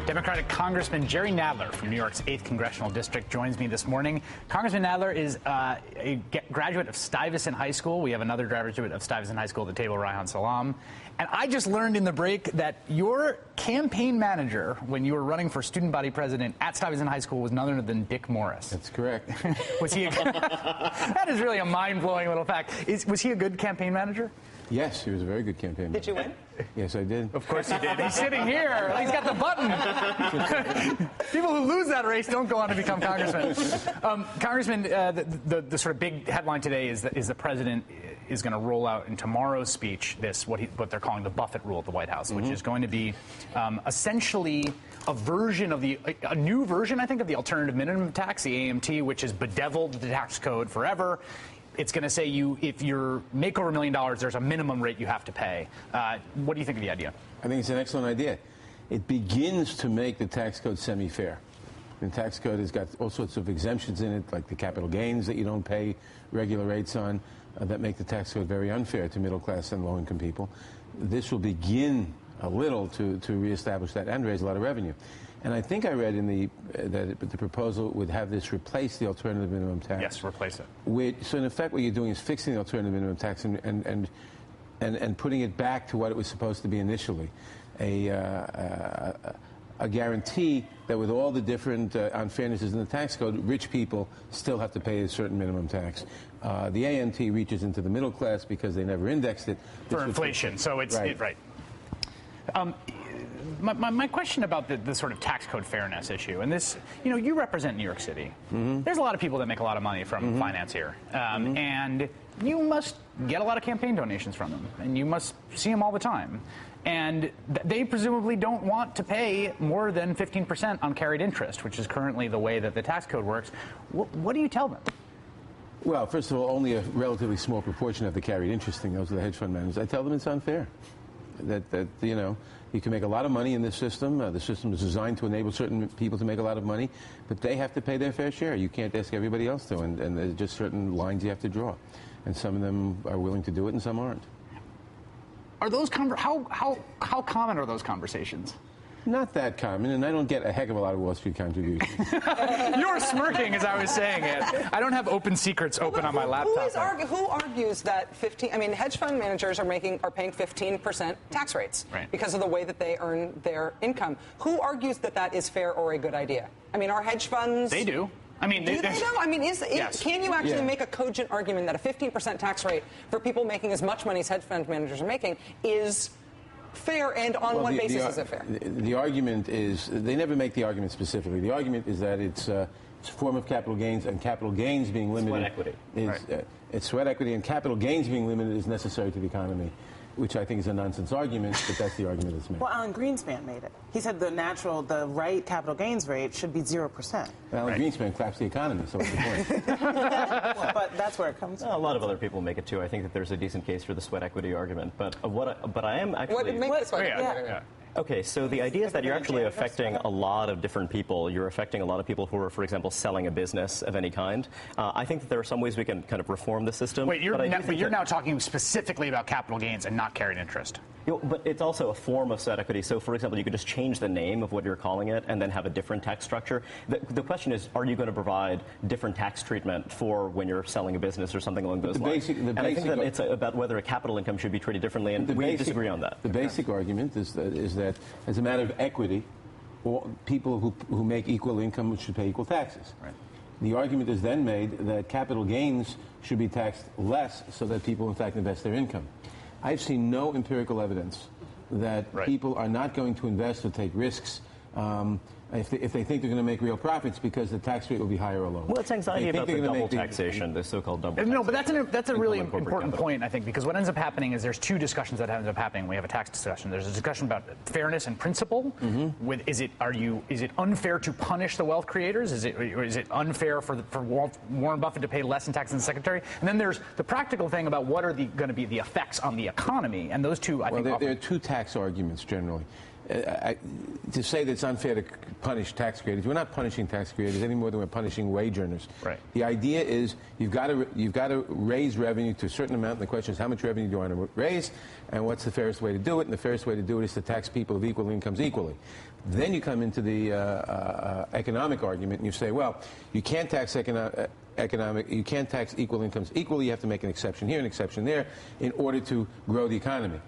Democratic Congressman Jerry Nadler from New York's 8th Congressional District joins me this morning. Congressman Nadler is a graduate of Stuyvesant High School. We have another graduate of Stuyvesant High School at the table, Raihan Salam. And I just learned in the break that your campaign manager, when you were running for student body president at Stuyvesant High School, was none other than Dick Morris. That's correct. Was he? That is really a mind-blowing little fact. Was he a good campaign manager? Yes, he was a very good campaign manager. Did you win? Yes, I did. Of course he did. He's sitting here. He's got the button. People who lose that race don't go on to become congressmen. Congressman, the sort of big headline today is the president is going to roll out in tomorrow's speech what they're calling the Buffett rule at the White House, which is going to be essentially a new version, I think, of the alternative minimum tax, the AMT, which has bedeviled the tax code forever. It's going to say if you make over $1 million, there's a minimum rate you have to pay. What do you think of the idea? I think it's an excellent idea. It begins to make the tax code semi-fair. The tax code has got all sorts of exemptions in it, like the capital gains that you don't pay regular rates on, that make the tax code very unfair to middle-class and low-income people. This will begin a little to reestablish that and raise a lot of revenue. And I think I read that the proposal would have this replace the alternative minimum tax. Yes, replace it. So in effect, what you're doing is fixing the alternative minimum tax and putting it back to what it was supposed to be initially, a guarantee that with all the different unfairnesses in the tax code, rich people still have to pay a certain minimum tax. The AMT reaches into the middle class because they never indexed it. For inflation, so it's right. My question about the sort of tax code fairness issue, and this, you represent New York City. There's a lot of people that make a lot of money from finance here, and you must get a lot of campaign donations from them, and you must see them all the time. And they presumably don't want to pay more than 15% on carried interest, which is currently the way that the tax code works. What do you tell them? Well, first of all, only a relatively small proportion of the carried interest thing. Those are the hedge fund managers. I tell them it's unfair. That you can make a lot of money in this system. The system is designed to enable certain people to make a lot of money, but they have to pay their fair share. You can't ask everybody else to, and there's just certain lines you have to draw. And some of them are willing to do it, and some aren't. Are those how common are those conversations? Not that common, and I don't get a heck of a lot of Wall Street contributions. You were smirking as I was saying it. I don't have open secrets open on my laptop. Who argues that hedge fund managers are paying 15% tax rates because of the way that they earn their income? Who argues that is fair or a good idea? Are hedge funds? They do. Do they though? Yes. Can you actually make a cogent argument that a 15% tax rate for people making as much money as hedge fund managers are making is fair, and on what basis is it fair? The argument is, they never make the argument specifically. The argument is that it's a form of capital gains, and capital gains being limited. Sweat equity. It's sweat equity, and capital gains being limited is necessary to the economy, which I think is a nonsense argument, but that's the argument that's made. Well, Alan Greenspan made it. He said the right capital gains rate should be 0%. Well, Alan Greenspan claps the economy, so what's the point? But that's where it comes from. A lot of other people make it too. I think that there's a decent case for the sweat equity argument, but I am actually. What would make this argument? Okay, so the idea is that you're actually affecting a lot of different people. You're affecting a lot of people who are, for example, selling a business of any kind. I think that there are some ways we can kind of reform the system. Wait, you're now talking specifically about capital gains and not carried interest. But it's also a form of sweat equity. So, for example, you could just change the name of what you're calling it and then have a different tax structure. The question is, are you going to provide different tax treatment for when you're selling a business or something along those lines? And I think that it's about whether a capital income should be treated differently, and we disagree on that. The basic argument is that as a matter of equity, people who make equal income should pay equal taxes. Right. The argument is then made that capital gains should be taxed less so that people, in fact, invest their income. I've seen no empirical evidence that people are not going to invest or take risks if they think they're going to make real profits because the tax rate will be higher or lower. Well, it's anxiety about the double taxation, the so-called double taxation. No, but that's a really important point, I think, because what ends up happening is there's two discussions that end up happening. We have a tax discussion. There's a discussion about fairness and principle. Is it unfair to punish the wealth creators? Is it unfair for Warren Buffett to pay less in tax than the secretary? And then there's the practical thing about what are going to be the effects on the economy, and those two, I think, there are two tax arguments generally. to say that it's unfair to punish tax creators, we're not punishing tax creators any more than we're punishing wage earners. Right. The idea is you've got to raise revenue to a certain amount, and the question is how much revenue do you want to raise, and what's the fairest way to do it? And the fairest way to do it is to tax people of equal incomes equally. Then you come into the economic argument, and you say, well, you can't tax you can't tax equal incomes equally. You have to make an exception here, an exception there, in order to grow the economy.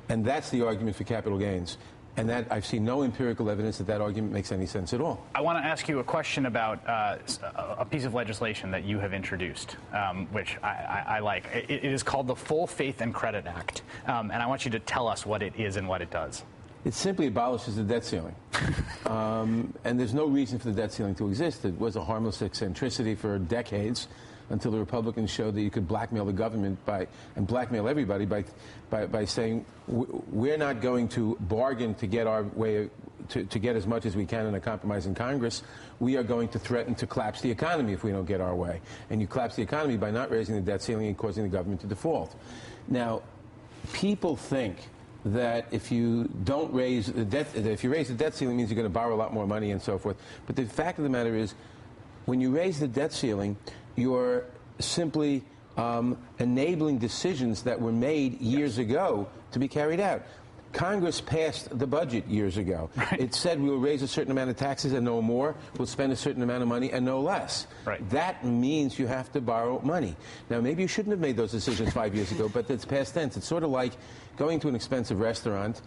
And that's the argument for capital gains. And that I've seen no empirical evidence that argument makes any sense at all. I want to ask you a question about a piece of legislation that you have introduced, which I like. It is called the Full Faith and Credit Act. And I want you to tell us what it is and what it does. It simply abolishes the debt ceiling. And there's no reason for the debt ceiling to exist. It was a harmless eccentricity for decades, until the Republicans showed that you could blackmail the government and blackmail everybody by saying we're not going to bargain to get our way to get as much as we can in a compromise in Congress. We are going to threaten to collapse the economy if we don't get our way. And you collapse the economy by not raising the debt ceiling and causing the government to default. Now, people think that if you don't raise the debt, that if you raise the debt ceiling, it means you're going to borrow a lot more money and so forth. But the fact of the matter is, when you raise the debt ceiling, you're simply enabling decisions that were made years ago to be carried out. Congress passed the budget years ago. Right. It said we will raise a certain amount of taxes and no more. We'll spend a certain amount of money and no less. Right. That means you have to borrow money. Now, maybe you shouldn't have made those decisions 5 years ago, but it's past tense. It's sort of like going to an expensive restaurant,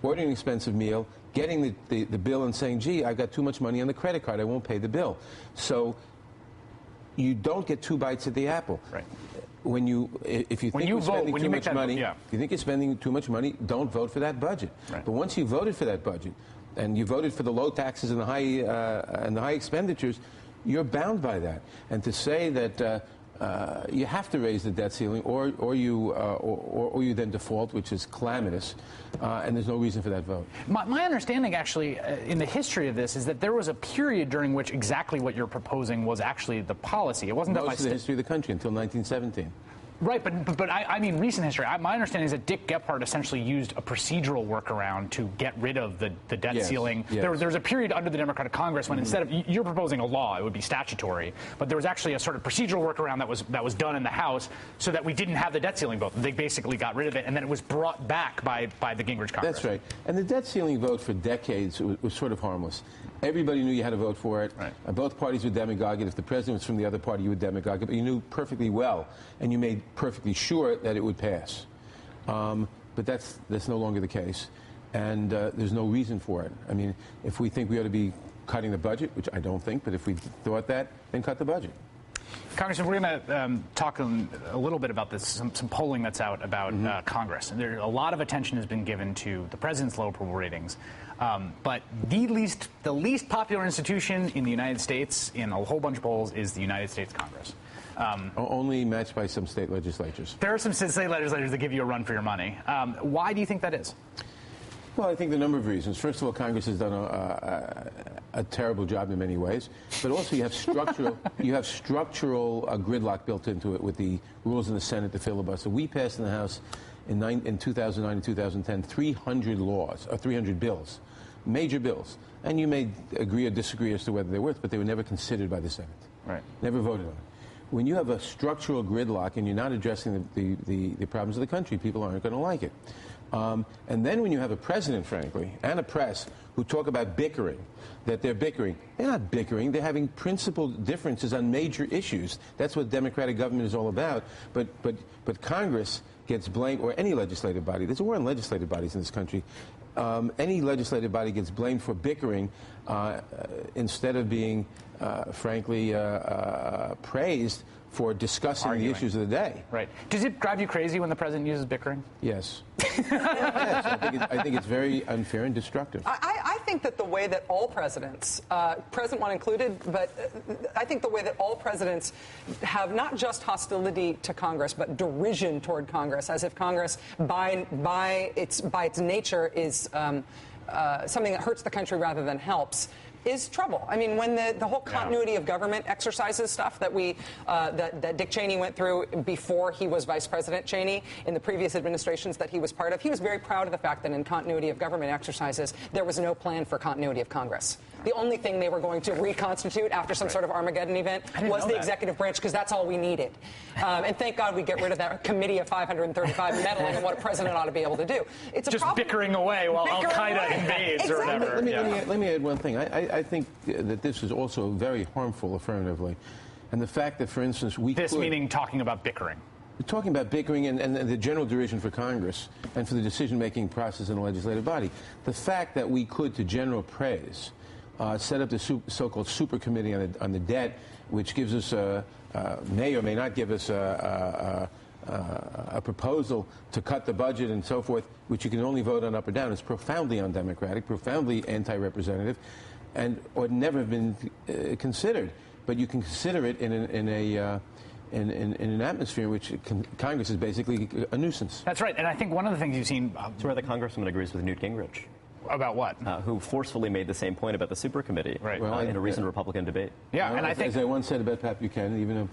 ordering an expensive meal, getting the bill and saying, gee, I've got too much money on the credit card. I won't pay the bill. So you don't get two bites at the apple. Right. If you think you're spending too much money, yeah. if you think you're spending too much money, don't vote for that budget. Right. But once you voted for that budget, and you voted for the low taxes and the high expenditures, you're bound by that. And to say that you have to raise the debt ceiling, or you then default, which is calamitous, and there's no reason for that vote. My understanding, actually, in the history of this, is that there was a period during which exactly what you're proposing was actually the policy. It wasn't that Most of the history of the country until 1917. Right, but I mean recent history. My understanding is that Dick Gephardt essentially used a procedural workaround to get rid of the debt ceiling. Yes. There was a period under the Democratic Congress when instead of you're proposing a law, it would be statutory, but there was actually a sort of procedural workaround that was done in the House so that we didn't have the debt ceiling vote. They basically got rid of it, and then it was brought back by the Gingrich Congress. That's right. And the debt ceiling vote for decades was sort of harmless. Everybody knew you had to vote for it. Right. Both parties would demagogue it. If the president was from the other party, you would demagogue it. But you knew perfectly well, and you made perfectly sure that it would pass. But that's no longer the case, and there's no reason for it. I mean, if we think we ought to be cutting the budget, which I don't think, but if we thought that, then cut the budget. Congressman, we're going to talk a little bit about this, some polling that's out about Congress. A lot of attention has been given to the president's low approval ratings. But the least popular institution in the United States in a whole bunch of polls is the United States Congress. Only matched by some state legislatures. There are some state legislators that give you a run for your money. Why do you think that is? Well, I think the number of reasons. First of all, Congress has done a terrible job in many ways, but also you have structural gridlock built into it with the rules in the Senate, the filibuster. We passed in the House in 2009 and 2010 300 bills, major bills, and you may agree or disagree as to whether they're worth, but they were never considered by the Senate. Right. Never voted on it. When you have a structural gridlock and you're not addressing the problems of the country, people aren't going to like it. And then when you have a president, frankly, and a press who talk about bickering, that they're bickering. They're not bickering. They're having principled differences on major issues. That's what democratic government is all about. But Congress gets blamed, or any legislative body. There's a war on legislative bodies in this country. Any legislative body gets blamed for bickering instead of being, frankly, praised for discussing the issues of the day. Right. Does it drive you crazy when the president uses bickering? Yes. Yes. I think it's very unfair and destructive. I think that the way that all presidents, President one included, but I think the way that all presidents have not just hostility to Congress, but derision toward Congress, as if Congress, by its nature, is something that hurts the country rather than helps, is trouble. I mean, when the whole continuity of government exercises stuff that that Dick Cheney went through before he was Vice President Cheney in the previous administrations that he was part of, he was very proud of the fact that in continuity of government exercises, there was no plan for continuity of Congress. The only thing they were going to reconstitute after some sort of Armageddon event was the executive branch, because that's all we needed. And thank God we get rid of that committee of 535 meddling on what a president ought to be able to do. It's just bickering away while Al-Qaeda invades or whatever. Let me add one thing. I think that this is also very harmful affirmatively. And the fact that, for instance, meaning talking about bickering. Talking about bickering and the general derision for Congress and for the decision-making process in the legislative body. The fact that we could, to general praise, set up the so-called super committee on the debt, which gives us may or may not give us a proposal to cut the budget and so forth, which you can only vote on up or down. It's profoundly undemocratic, profoundly anti-representative, and would never have been considered. But you can consider it in an atmosphere in which Congress is basically a nuisance. That's right, and I think one of the things you've seen... That's where the congressman agrees with Newt Gingrich. About what? Who forcefully made the same point about the super committee in a recent Republican debate. Yeah, well, and I think... As I once said about Pat Buchanan, even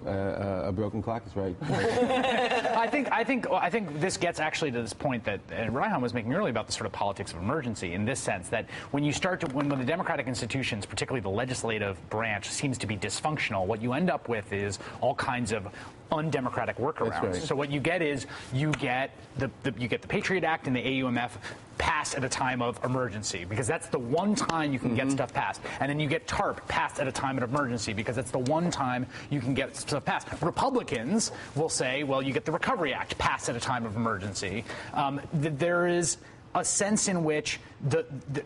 a broken clock is right. I think this gets actually to this point that Ryan was making earlier about the sort of politics of emergency, in this sense that when the democratic institutions, particularly the legislative branch, seems to be dysfunctional, what you end up with is all kinds of undemocratic workarounds. Right. So what you get is you get the Patriot Act and the AUMF passed at a time of emergency, because that's the one time you can get stuff passed. And then you get TARP passed at a time of emergency, because that's the one time you can get stuff passed. Republicans will say, well, you get the Recovery Act passed at a time of emergency. There is a sense in which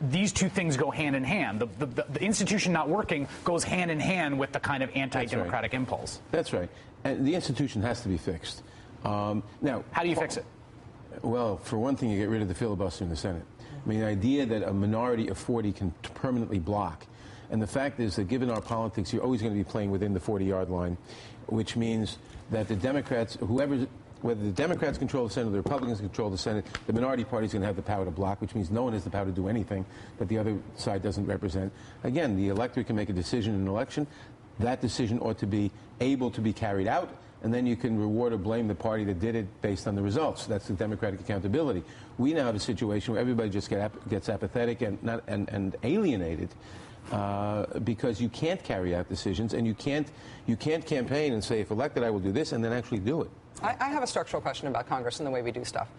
these two things go hand in hand. The institution not working goes hand in hand with the kind of anti-democratic impulse. That's right. And the institution has to be fixed. Now, how do you fix it? Well, for one thing, you get rid of the filibuster in the Senate. I mean, the idea that a minority of 40 can permanently block. And the fact is that given our politics, you're always going to be playing within the 40-yard line, which means that the Democrats, whether the Democrats control the Senate or the Republicans control the Senate, the minority party is going to have the power to block, which means no one has the power to do anything that the other side doesn't represent. Again, the electorate can make a decision in an election. That decision ought to be able to be carried out, and then you can reward or blame the party that did it based on the results. That's the democratic accountability. We now have a situation where everybody just gets apathetic and alienated because you can't carry out decisions, and you can't campaign and say, if elected, I will do this, and then actually do it. I have a structural question about Congress and the way we do stuff.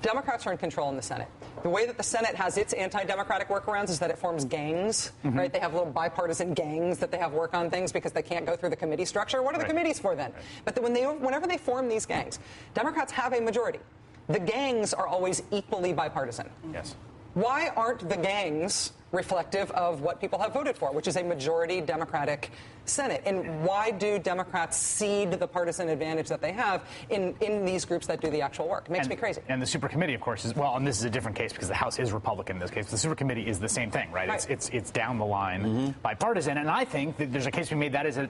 Democrats are in control in the Senate. The way that the Senate has its anti-democratic workarounds is that it forms gangs, right? They have little bipartisan gangs that they have work on things because they can't go through the committee structure. What are the committees for then? But whenever they form these gangs, Democrats have a majority. The gangs are always equally bipartisan. Yes. Why aren't the gangs reflective of what people have voted for, which is a majority Democratic Senate? And why do Democrats cede the partisan advantage that they have in these groups that do the actual work? It makes me crazy. And the supercommittee, of course, and this is a different case because the House is Republican in this case. The supercommittee is the same thing, right? It's down the line bipartisan. And I think that there's a case to be made that is an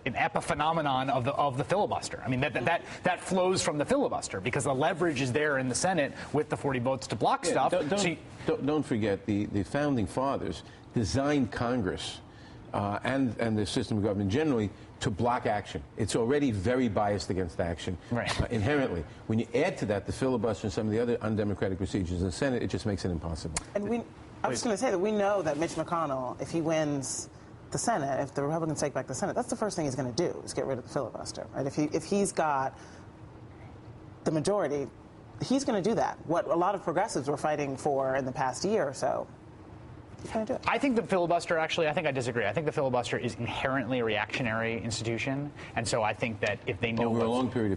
epiphenomenon of the filibuster. I mean, that flows from the filibuster because the leverage is there in the Senate with the 40 votes to block stuff. Don't forget, the founding fathers designed Congress and the system of government generally to block action. It's already very biased against action, inherently. When you add to that the filibuster and some of the other undemocratic procedures in the Senate, it just makes it impossible. And I was going to say that we know that Mitch McConnell, if he wins the Senate, if the Republicans take back the Senate, that's the first thing he's going to do is get rid of the filibuster. Right? If he's got the majority, he's going to do that. What a lot of progressives were fighting for in the past year or so. He's going to do it. I think the filibuster, actually, I think I disagree. I think the filibuster is inherently a reactionary institution. And so I think that if they know over a long period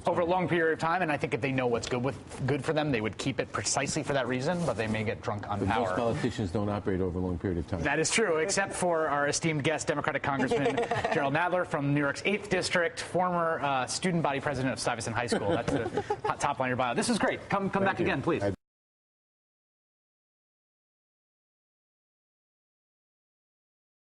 of time, and I think if they know what's good for them, they would keep it precisely for that reason, but they may get drunk on power. Most politicians don't operate over a long period of time. That is true, except for our esteemed guest, Democratic Congressman Gerald Nadler from New York's 8th District, former student body president of Stuyvesant High School. That's the top line of your bio. This was great. Come back again, please.